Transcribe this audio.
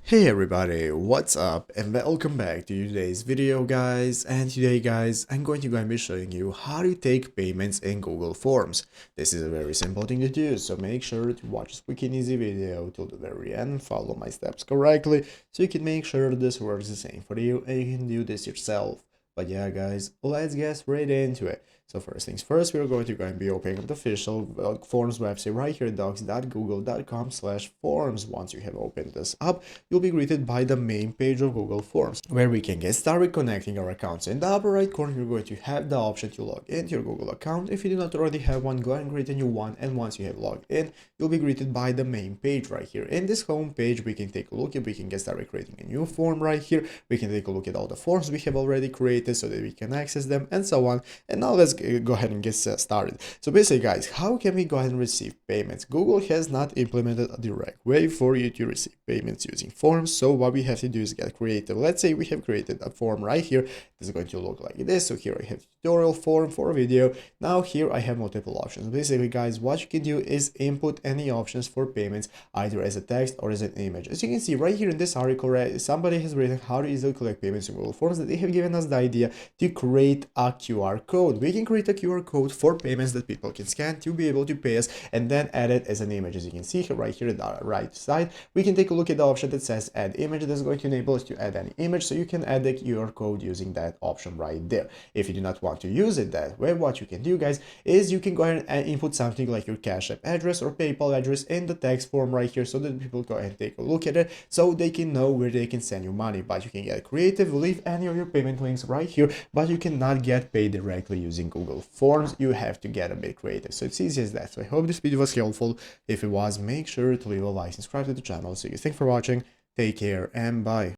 Hey everybody, what's up and welcome back to today's video guys. And today guys, I'm going to be showing you how to take payments in Google Forms. This is a very simple thing to do, so make sure to watch this quick and easy video till the very end, follow my steps correctly so you can make sure this works the same for you and you can do this yourself. But yeah guys, let's get straight into it. So first things first, we're going to be opening up the official Forms website right here, docs.google.com/forms. Once you have opened this up, you'll be greeted by the main page of Google Forms, where we can get started connecting our accounts. In the upper right corner, you're going to have the option to log into your Google account. If you do not already have one, go ahead and create a new one. And once you have logged in, you'll be greeted by the main page right here. In this home page, we can take a look if we can get started creating a new form right here. We can take a look at all the forms we have already created so that we can access them and so on. And now let's go ahead and get started. So basically guys, how can we go ahead and receive payments? Google has not implemented a direct way for you to receive payments using forms. So what we have to do is get creative. Let's say we have created a form right here. This is going to look like this. So here I have tutorial form for a video. Now here I have multiple options. Basically guys, what you can do is input any options for payments either as a text or as an image. As you can see right here in this article, somebody has written how to easily collect payments in Google Forms. That they have given us the idea to create a QR code. We can create a QR code for payments that people can scan to be able to pay us and then add it as an image. As you can see here, right here at the right side, we can take a look at the option that says add image. That's going to enable us to add any image, so you can add the QR code using that option right there. If you do not want to use it that way, what you can do guys is you can go ahead and input something like your Cash App address or PayPal address in the text form right here so that people go ahead and take a look at it so they can know where they can send you money. But you can get creative, leave any of your payment links right here, but you cannot get paid directly using Google Forms. You have to get a bit creative. So it's easy as that. So I hope this video was helpful. If it was, make sure to leave a like, subscribe to the channel. So you thanks for watching. Take care and bye.